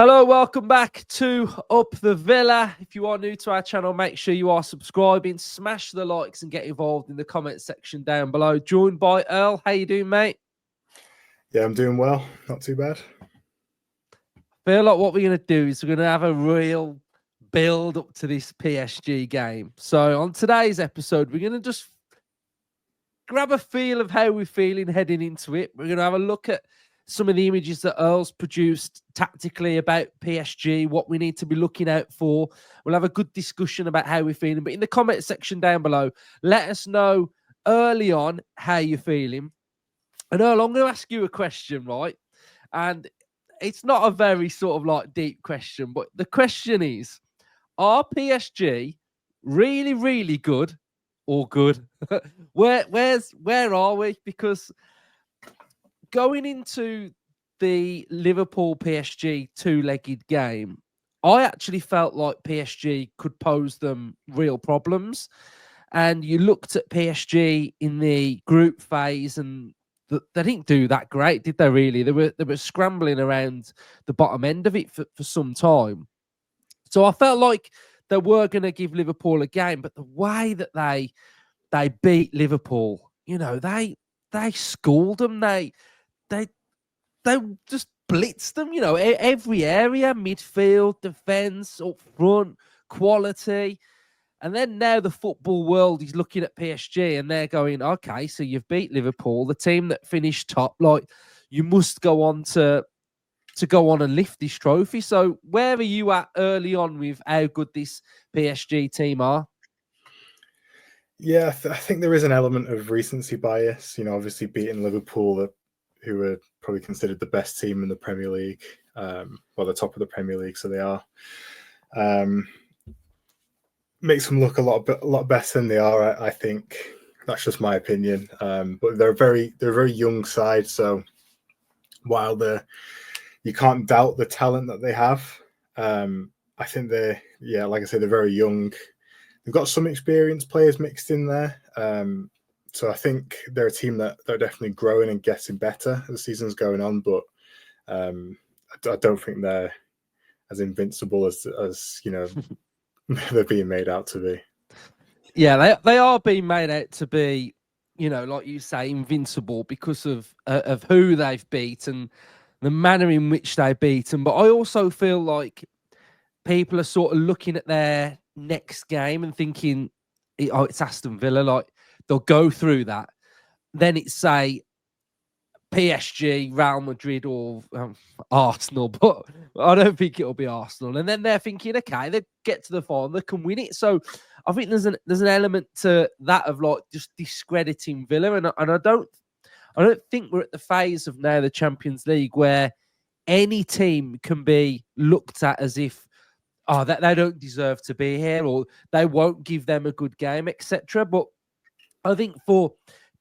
Hello, welcome back to Up the Villa. If you are new to our channel, make sure you are subscribing, smash the likes and get involved in the comment section down below. Joined by Earl. How you doing, mate? Yeah, I'm doing well. Not too bad. Feel like what we're going to do is we're going to have a real build up to this PSG game. So on today's episode, we're going to just grab a feel of how we're feeling heading into it. We're going to have a look at some of the images that Earl's produced tactically about PSG, what we need to be looking out for. We'll have a good discussion about how we're feeling. But in the comment section down below, let us know early on how you're feeling. And Earl, I'm going to ask you a question, right? And it's not a very sort of like deep question, but the question is, are PSG really, really good or good? Where are we? Because going into the Liverpool PSG two-legged game, I actually felt like PSG could pose them real problems. And you looked at PSG in the group phase, and they didn't do that great, did they? Really, they were scrambling around the bottom end of it for some time. So I felt like they were going to give Liverpool a game, but the way that they beat Liverpool, they schooled them. They just blitzed them, every area, midfield, defence, up front, quality. And then now the football world is looking at PSG and they're going, okay, so you've beat Liverpool, the team that finished top. Like, you must go on to go on and lift this trophy. So where are you at early on with how good this PSG team are? Yeah, I think there is an element of recency bias. Obviously beating Liverpool, who are probably considered the best team in the Premier League, the top of the Premier League, so they are. Makes them look a lot better than they are. I think that's just my opinion. But they're a very young side, so while you can't doubt the talent that they have, I think like I say, they're very young. They've got some experienced players mixed in there. So I think they're a team that they're definitely growing and getting better as the season's going on. But I don't think they're as invincible as they're being made out to be. Yeah, they are being made out to be, like you say, invincible because of who they've beat and the manner in which they beat them. But I also feel like people are sort of looking at their next game and thinking, oh, it's Aston Villa. Like, they'll go through that. Then it's, say, PSG, Real Madrid, or Arsenal. But I don't think it'll be Arsenal. And then they're thinking, okay, they get to the final, they can win it. So I think there's an element to that of like just discrediting Villa. And I don't think we're at the phase of now the Champions League where any team can be looked at as if, that they don't deserve to be here, or they won't give them a good game, etc. But I think for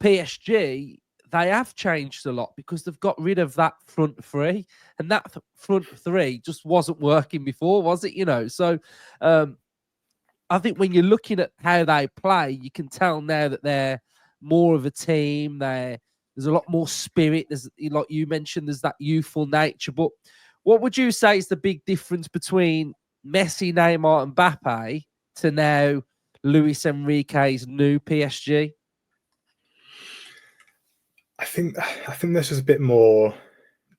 PSG, they have changed a lot because they've got rid of that front three, and that front three just wasn't working before, was it? So I think when you're looking at how they play, you can tell now that they're more of a team. There's a lot more spirit. There's, like you mentioned, there's that youthful nature. But what would you say is the big difference between Messi, Neymar, and Mbappe to now Luis Enrique's new PSG? I think there's just a bit more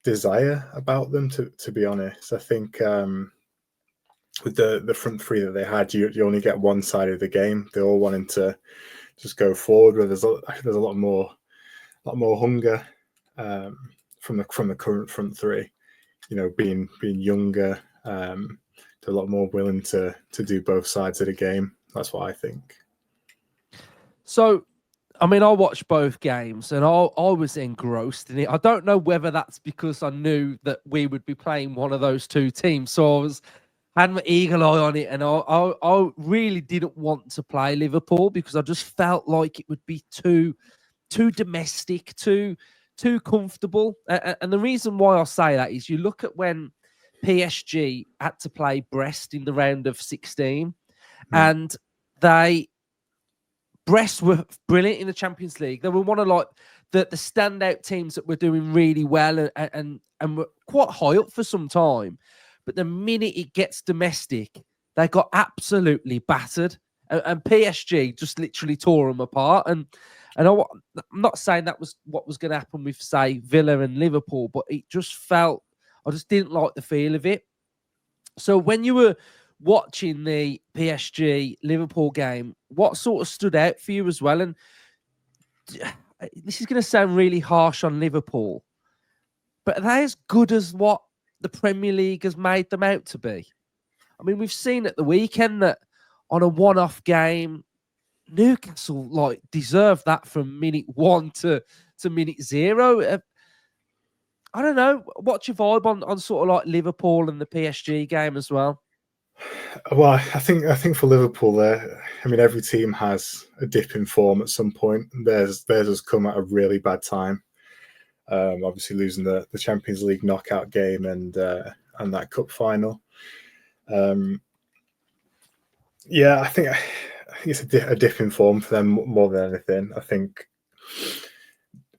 desire about them, to be honest. I think with the front three that they had, you only get one side of the game. They're all wanting to just go forward. Where there's a lot more hunger from the current front three. Being younger, they're a lot more willing to do both sides of the game. That's what I think. So, I mean, I watched both games and I was engrossed in it. I don't know whether that's because I knew that we would be playing one of those two teams. So had my eagle eye on it, and I really didn't want to play Liverpool because I just felt like it would be too domestic, too comfortable. And the reason why I say that is you look at when PSG had to play Brest in the round of 16, and Brest were brilliant in the Champions League. They were one of like the standout teams that were doing really well and were quite high up for some time. but the minute it gets domestic, they got absolutely battered, and PSG just literally tore them apart. And I'm not saying that was what was going to happen with, say, Villa and Liverpool, but it just felt, I just didn't like the feel of it. So when you were watching the PSG Liverpool game, what sort of stood out for you as well? And this is going to sound really harsh on Liverpool, but are they as good as what the Premier League has made them out to be? I mean, we've seen at the weekend that on a one-off game, Newcastle deserved that from minute 1 to minute 0. I don't know. What's your vibe on sort of like Liverpool and the PSG game as well? Well, I think for Liverpool, there, I mean, every team has a dip in form at some point. Theirs has come at a really bad time. Obviously, losing the Champions League knockout game and that cup final. Yeah, I think it's a dip in form for them more than anything. I think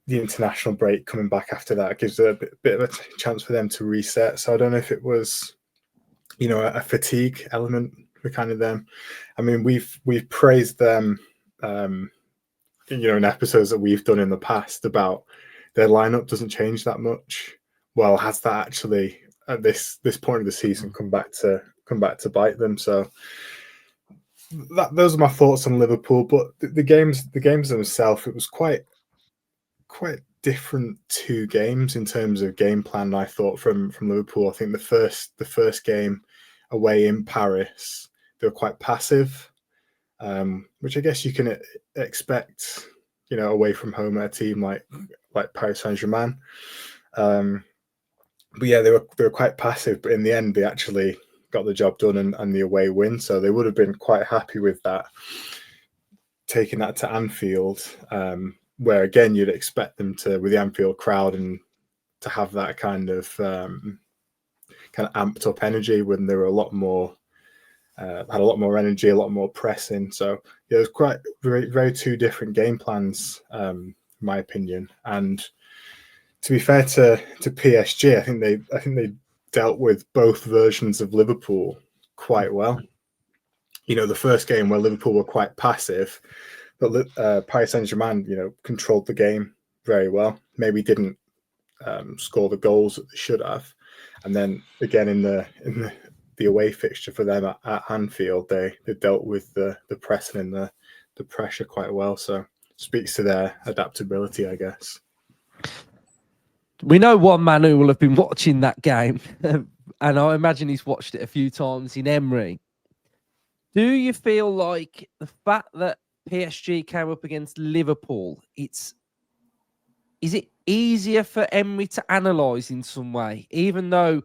the international break coming back after that gives a bit of a chance for them to reset. So I don't know if it was, a fatigue element for kind of them. I mean, we've praised them, in episodes that we've done in the past about their lineup doesn't change that much. Well, has that actually at this point of the season come back to bite them? So those are my thoughts on Liverpool. But the games themselves, it was quite different two games in terms of game plan. I thought from Liverpool. I think the first game away in Paris, they were quite passive, which I guess you can expect, away from home at a team like Paris Saint-Germain. But yeah, they were quite passive, but in the end, they actually got the job done and the away win. So they would have been quite happy with that, taking that to Anfield, where again you'd expect them to, with the Anfield crowd, and to have that kind of amped up energy when they were a lot more had a lot more energy, a lot more pressing. So yeah, it was quite very, very two different game plans, in my opinion. And to be fair to PSG, I think they dealt with both versions of Liverpool quite well. The first game where Liverpool were quite passive, but Paris Saint-Germain, controlled the game very well. Maybe didn't score the goals that they should have. And then again in the away fixture for them at Anfield, they dealt with the pressing and the pressure quite well. So speaks to their adaptability, I guess. We know one man who will have been watching that game, and I imagine he's watched it a few times, in Emery. Do you feel like the fact that PSG came up against Liverpool, is it easier for Emery to analyse in some way, even though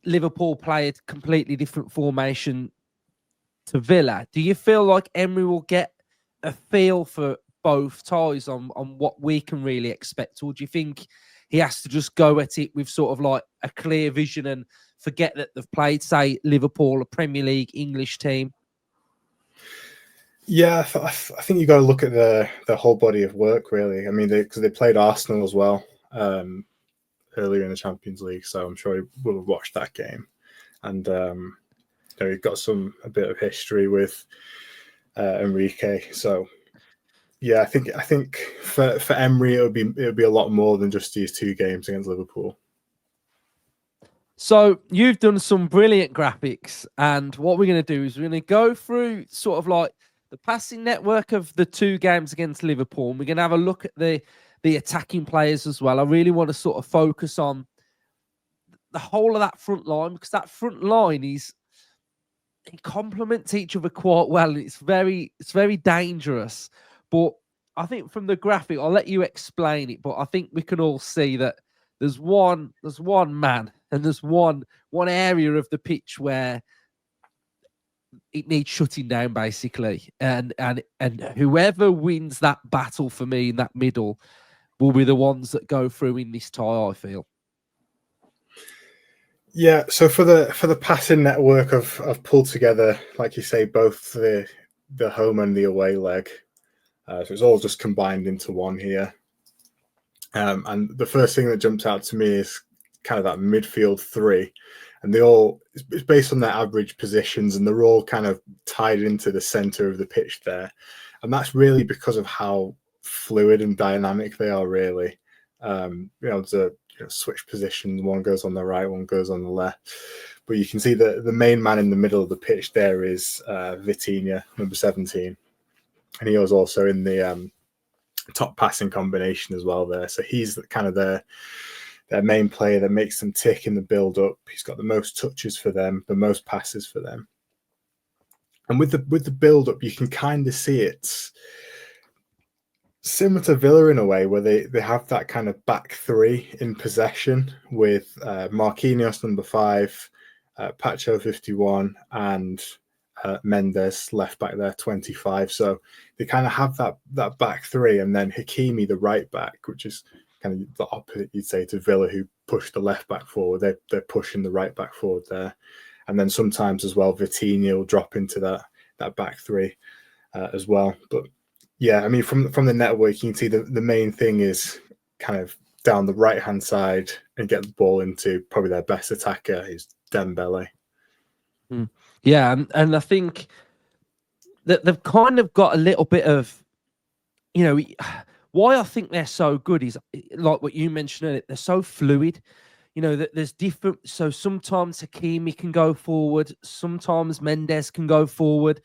Liverpool played a completely different formation to Villa? Do you feel like Emery will get a feel for both ties on what we can really expect? Or do you think he has to just go at it with sort of like a clear vision and forget that they've played, say, Liverpool, a Premier League English team? Yeah, I think you got to look at the whole body of work, really. I mean, because they played Arsenal as well earlier in the Champions League, so I'm sure he will have watched that game. And he's got a bit of history with Enrique. So yeah, I think for Emery it would be a lot more than just these two games against Liverpool. So you've done some brilliant graphics, and what we're going to do is we're going to go through sort of like the passing network of the two games against Liverpool, and we're going to have a look at the attacking players as well. I really want to sort of focus on the whole of that front line, because that front line it complements each other quite well. It's very dangerous. But I think from the graphic, I'll let you explain it, but I think we can all see that there's one man and there's one area of the pitch where it needs shutting down, basically. And whoever wins that battle for me in that middle will be the ones that go through in this tie, I feel. Yeah, so for the passing network, I've pulled together, like you say, both the home and the away leg. So it's all just combined into one here. And the first thing that jumps out to me is kind of that midfield three. and it's based on their average positions, and they're all kind of tied into the center of the pitch there, and that's really because of how fluid and dynamic they are. Really, to switch positions. One goes on the right, one goes on the left. But you can see that the main man in the middle of the pitch there is Vitinha, number 17, and he was also in the top passing combination as well there. So he's kind of their main player that makes them tick in the build-up. He's got the most touches for them, the most passes for them. And with the build-up, you can kind of see it's similar to Villa in a way, where they have that kind of back three in possession with Marquinhos, number 5, Pacho, 51, and Mendes, left back there, 25. So they kind of have that back three, and then Hakimi, the right back, which is kind of the opposite, you'd say, to Villa, who push the left back forward. They're pushing the right back forward there. And then sometimes as well, Vitinha will drop into that back three as well. But yeah, I mean, from the network, you can see the main thing is kind of down the right-hand side and get the ball into probably their best attacker is Dembele. Yeah, and I think that they've kind of got a little bit of, why I think they're so good is like what you mentioned earlier, they're so fluid. That there's different. So sometimes Hakimi can go forward, sometimes Mendes can go forward,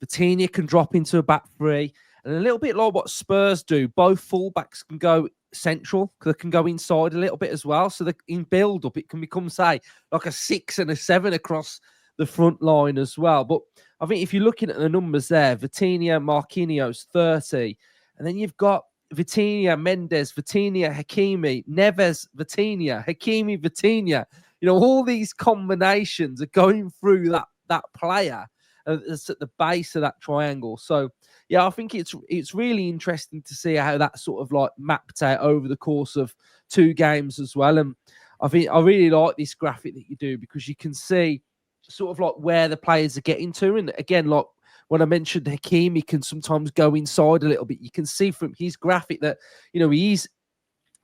Vitinha can drop into a back three, and a little bit like what Spurs do. Both fullbacks can go central, they can go inside a little bit as well. So that in build up, it can become, say, like a 6 and a 7 across the front line as well. But I think if you're looking at the numbers there, Vitinha, Marquinhos, 30, and then you've got Vitinha, Mendes, Vitinha, Hakimi, Neves, Vitinha, Hakimi, Vitinha. All these combinations are going through that player. It's at the base of that triangle. So yeah, I think it's really interesting to see how that sort of like mapped out over the course of 2 games as well. And I think I really like this graphic that you do, because you can see sort of like where the players are getting to. And again, like when I mentioned Hakimi can sometimes go inside a little bit, you can see from his graphic that, he's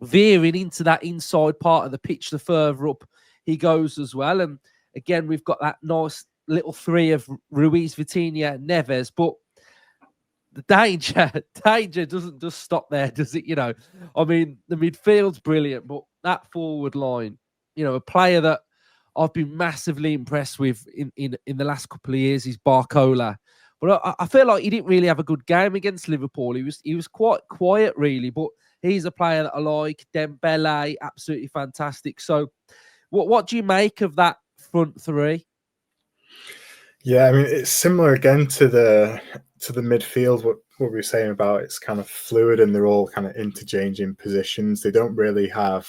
veering into that inside part of the pitch the further up he goes as well. And again, we've got that nice little three of Ruiz, Vitinha, Neves, but the danger doesn't just stop there, does it? I mean, the midfield's brilliant, but that forward line, a player that I've been massively impressed with in the last couple of years is Barcola. But I feel like he didn't really have a good game against Liverpool. He was quite quiet, really, but he's a player that I like. Dembele, absolutely fantastic. So what do you make of that front three? Yeah, I mean, it's similar again to the midfield, what we were saying about it's kind of fluid and they're all kind of interchanging positions. They don't really have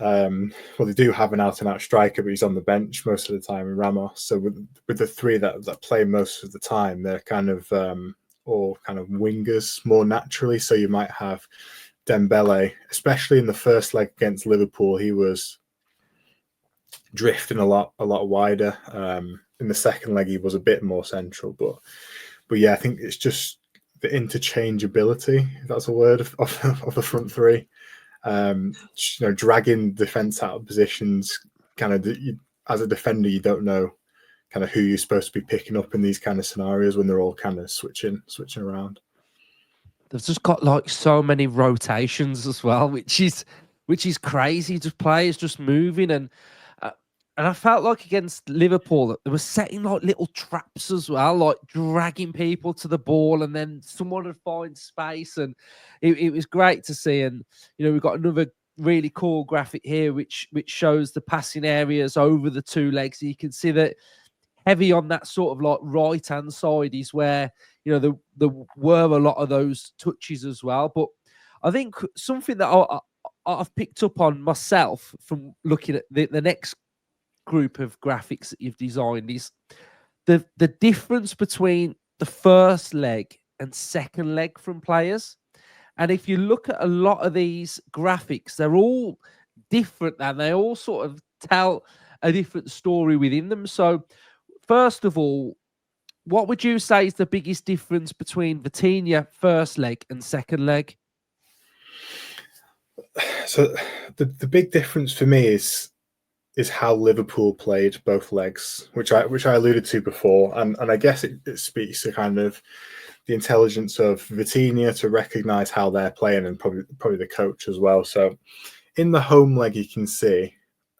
they do have an out-and-out striker, but he's on the bench most of the time in Ramos. So with the three that play most of the time, they're kind of all kind of wingers more naturally. So you might have Dembele, especially in the first leg against Liverpool, he was drifting a lot wider. In the second leg, he was a bit more central, but yeah, I think it's just the interchangeability, if that's a word, of the front three. Dragging defense out of positions, kind of as a defender, you don't know kind of who you're supposed to be picking up in these kind of scenarios when they're all kind of switching around. They've just got like so many rotations as well, which is crazy. Just players just moving, and I felt like against Liverpool that they were setting like little traps as well, like dragging people to the ball, and then someone would find space, and it was great to see. And we've got another really cool graphic here, which shows the passing areas over the 2 legs. You can see that heavy on that sort of like right hand side is where there were a lot of those touches as well. But I think something that I've picked up on myself from looking at the next group of graphics that you've designed is the difference between the first leg and second leg from players. And if you look at a lot of these graphics, they're all different and they all sort of tell a different story within them. So first of all, what would you say is the biggest difference between Vitinha first leg and second leg? So the big difference for me is is how Liverpool played both legs, which I alluded to before, and I guess it speaks to kind of the intelligence of Vitinha to recognise how they're playing, and probably the coach as well. So in the home leg, you can see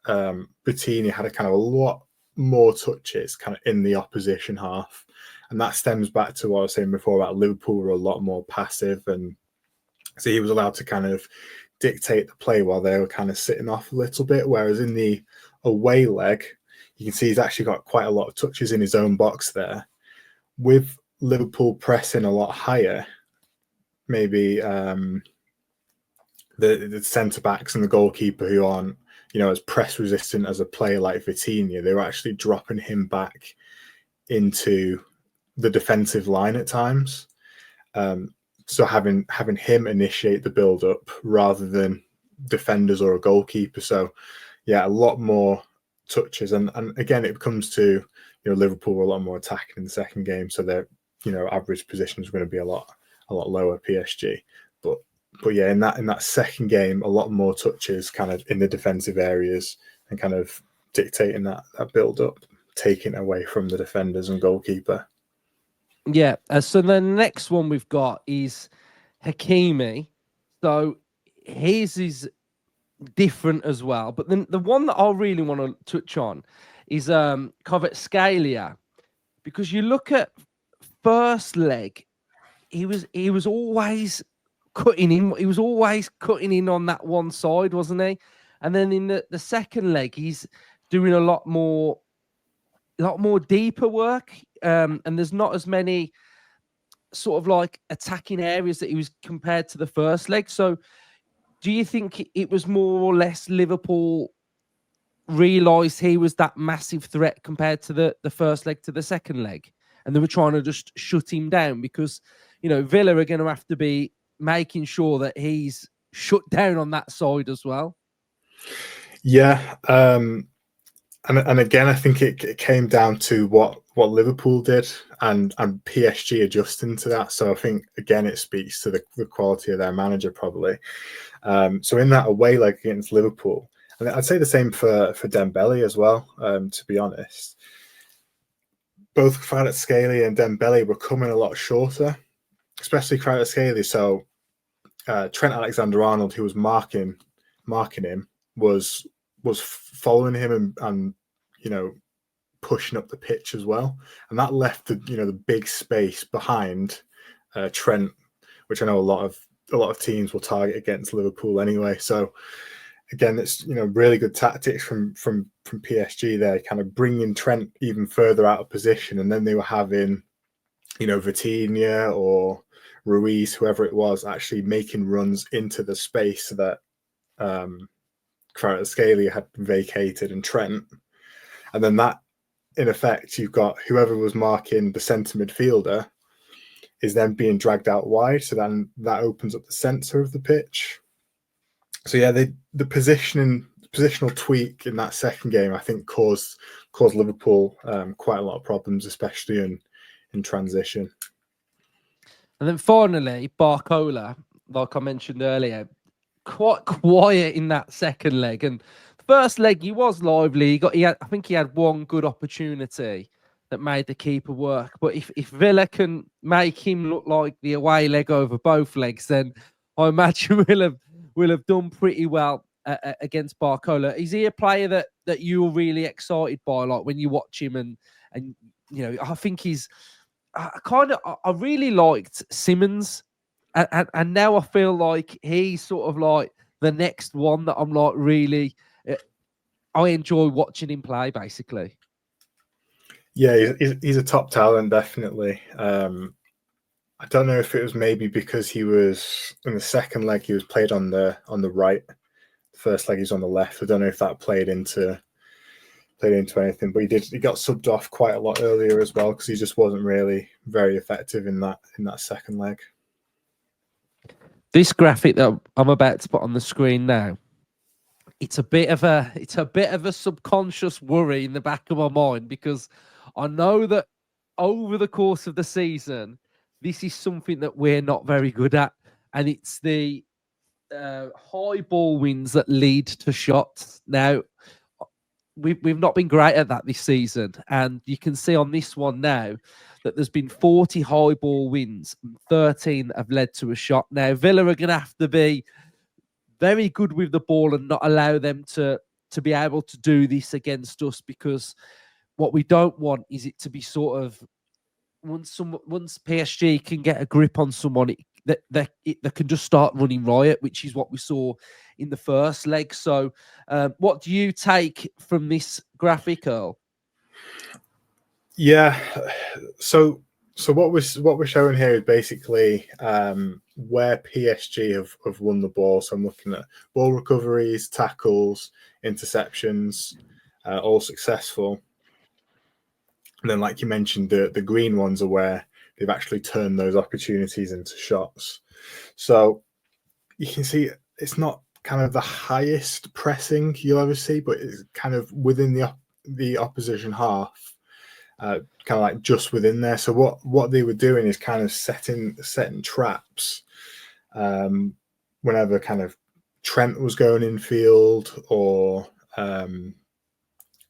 Vitinha had a kind of a lot more touches kind of in the opposition half, and that stems back to what I was saying before about Liverpool were a lot more passive, and so he was allowed to kind of dictate the play while they were kind of sitting off a little bit. Whereas in the away leg, you can see he's actually got quite a lot of touches in his own box there. With Liverpool pressing a lot higher, maybe the centre backs and the goalkeeper who aren't, as press resistant as a player like Vitinha, they were actually dropping him back into the defensive line at times. So having him initiate the build up rather than defenders or a goalkeeper. So yeah, a lot more touches, and again it comes to Liverpool were a lot more attacking in the second game, so their average position is going to be a lot lower PSG. But yeah, in that second game, a lot more touches kind of in the defensive areas and kind of dictating that build up, taking away from the defenders and goalkeeper. Yeah. So the next one we've got is Hakimi. So his is different as well. But then the one that I really want to touch on is Kvaratskhelia, because you look at first leg, he was always cutting in. He was always cutting in on that one side, wasn't he? And then in the second leg, he's doing a lot more deeper work. And there's not as many sort of like attacking areas that he was compared to the first leg. So do you think it was more or less Liverpool realised he was that massive threat compared to the first leg to the second leg, and they were trying to just shut him down? Because Villa are going to have to be making sure that he's shut down on that side as well. Yeah, and again, I think it came down to what Liverpool did and PSG adjusting to that. So I think again it speaks to the quality of their manager probably. So in that away leg against Liverpool, and I'd say the same for Dembele as well. To be honest, both Kvaratskhelia and Dembele were coming a lot shorter, especially Kvaratskhelia. So Trent Alexander-Arnold, who was marking him, was following him and pushing up the pitch as well, and that left the big space behind Trent, which I know a lot of teams will target against Liverpool anyway. So again, it's really good tactics from PSG there, kind of bringing Trent even further out of position, and then they were having Vitinha or Ruiz, whoever it was, actually making runs into the space that Kvaratskhelia had vacated and Trent, and then that in effect you've got whoever was marking the centre midfielder is then being dragged out wide, so then that opens up the centre of the pitch. So yeah, the positional tweak in that second game I think caused Liverpool quite a lot of problems, especially in transition. And then finally, Barcola, like I mentioned earlier, quite quiet in that second leg. And the first leg, he was lively. I think he had one good opportunity that made the keeper work. But if Villa can make him look like the away leg over both legs, then I imagine we'll have done pretty well against Barcola. Is he a player that you're really excited by, like when you watch him? And I think I really liked Simmons, and now I feel like he's sort of like the next one that I'm like really. I enjoy watching him play, basically. Yeah, he's a top talent, definitely. I don't know if it was maybe because he was in the second leg he was played on the right, the first leg he's on the left. I don't know if that played into anything, but he got subbed off quite a lot earlier as well because he just wasn't really very effective in that second leg. This graphic that I'm about to put on the screen now, it's a bit of a subconscious worry in the back of my mind, because I know that over the course of the season, this is something that we're not very good at, and it's the high ball wins that lead to shots. Now, we've not been great at that this season, and you can see on this one now that there's been 40 high ball wins, and 13 have led to a shot. Now Villa are going to have to be very good with the ball and not allow them to be able to do this against us, because what we don't want is it to be sort of once PSG can get a grip on someone, they can just start running riot, which is what we saw in the first leg. So, what do you take from this graphic, Earl? Yeah, so what we're showing here is basically where PSG have won the ball. So I'm looking at ball recoveries, tackles, interceptions, all successful. And then, like you mentioned, the green ones are where they've actually turned those opportunities into shots. So you can see it's not kind of the highest pressing you'll ever see, but it's kind of within the opposition half, kind of like just within there. So what they were doing is kind of setting traps whenever kind of Trent was going in field, or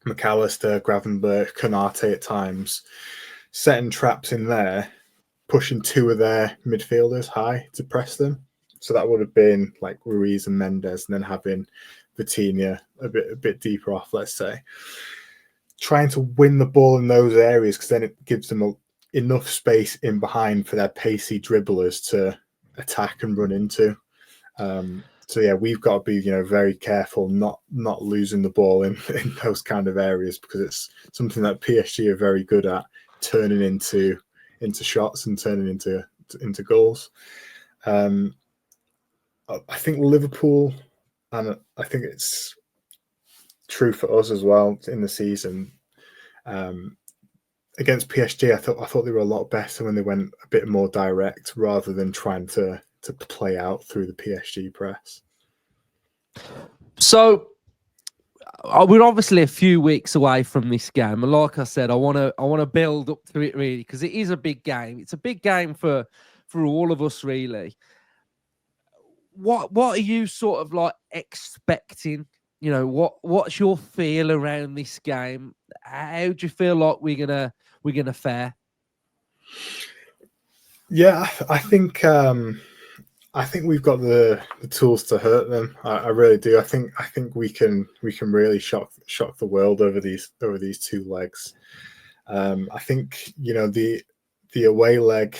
McAllister, Gravenberch, Konate at times, setting traps in there, pushing two of their midfielders high to press them. So that would have been like Ruiz and Mendes, and then having Vitinha a bit deeper off, let's say. Trying to win the ball in those areas, because then it gives them enough space in behind for their pacey dribblers to attack and run into. So yeah, we've got to be very careful not losing the ball in those kind of areas, because it's something that PSG are very good at, turning into shots and turning into goals. I think Liverpool, and I think it's true for us as well in the season, against PSG, I thought they were a lot better when they went a bit more direct rather than trying to play out through the PSG press. So we're obviously a few weeks away from this game, and like I said, I want to build up to it really, because it is a big game. It's a big game for all of us, really. What are you sort of like expecting? What's your feel around this game? How do you feel like we're gonna fare? Yeah, I think we've got the tools to hurt them. I really do. I think we can really shock the world over these 2 legs. I think the away leg,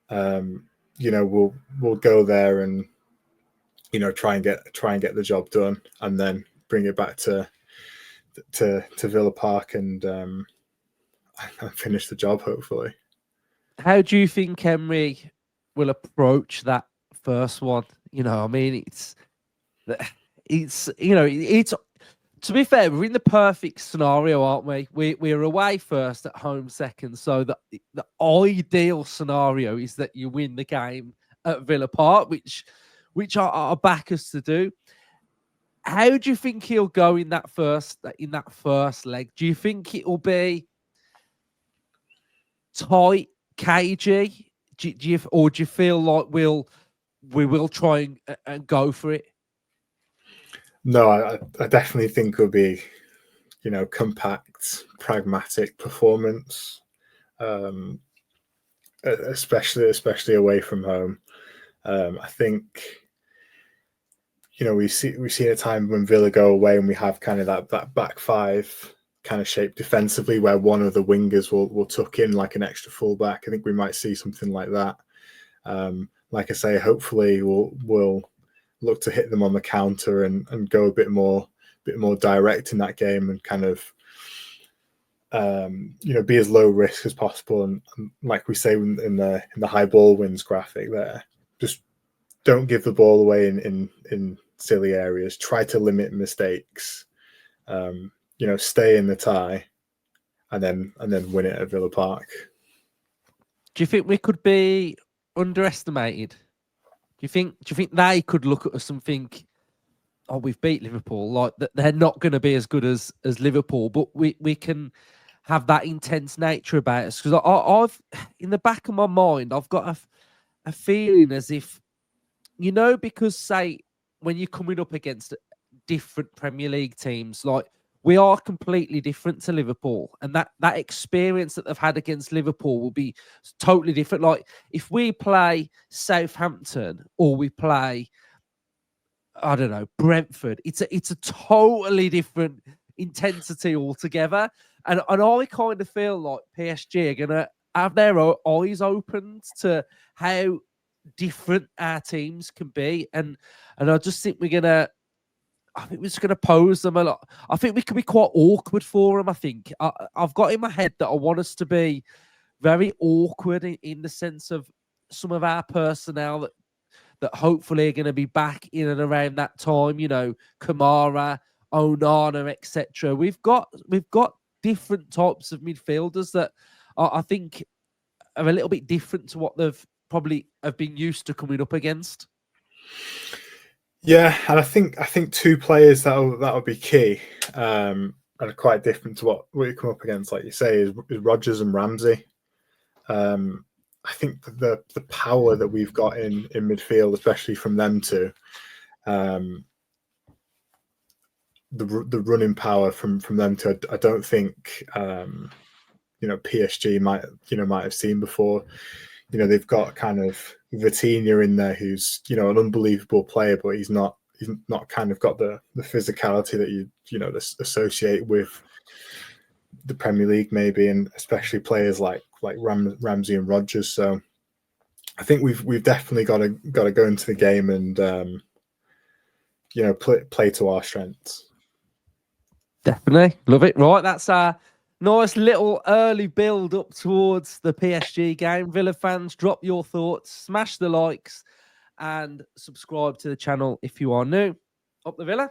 we'll go there and try and get the job done, and then bring it back to Villa Park and finish the job, hopefully. How do you think Emery will approach that first one? I mean, it's to be fair, we're in the perfect scenario, aren't we? We're away first, at home second. So the ideal scenario is that you win the game at Villa Park, which our backers to do. How do you think he'll go in that first leg? Do you think it will be tight, cagey? Do you feel like we will try and go for it? No, I definitely think it'll be, compact, pragmatic performance, especially away from home. I think, we've seen a time when Villa go away and we have kind of that back five kind of shape defensively, where one of the wingers will tuck in like an extra fullback. I think we might see something like that. Like I say, hopefully we'll look to hit them on the counter and go a bit more direct in that game, and kind of be as low risk as possible. And like we say in the high ball wins graphic there, just don't give the ball away in silly areas. Try to limit mistakes. Stay in the tie, and then win it at Villa Park. Do you think we could be underestimated? Do you think they could look at us and think, "Oh, we've beat Liverpool. Like that, they're not going to be as good as Liverpool, but we can have that intense nature about us." Because I've in the back of my mind, I've got a feeling as if, because say when you're coming up against different Premier League teams, like we are completely different to Liverpool, and that experience that they've had against Liverpool will be totally different. Like if we play Southampton or we play, I don't know, Brentford, it's a totally different intensity altogether. And I kind of feel like PSG are gonna have their eyes opened to how different our teams can be, and I just think I think we're just going to pose them a lot. I think we could be quite awkward for them. I think I've got in my head that I want us to be very awkward in the sense of some of our personnel that hopefully are going to be back in and around that time. You know, Kamara, Onana, etc. We've got different types of midfielders that I think are a little bit different to what they've probably have been used to coming up against. Yeah, and I think two players that'll be key, and are quite different to what you come up against, like you say, is Rodgers and Ramsey. I think the power that we've got in midfield, especially from them two, the running power from them two, I don't think PSG might have seen before. They've got kind of Vitinha in there, who's an unbelievable player, but he's not kind of got the physicality that you associate with the Premier League, maybe, and especially players like Ramsey and Rodgers. So I think we've definitely got to go into the game and play to our strengths. Definitely love it. Right, that's our nice little early build up towards the PSG game. Villa fans, drop your thoughts, smash the likes, and subscribe to the channel if you are new. Up the Villa.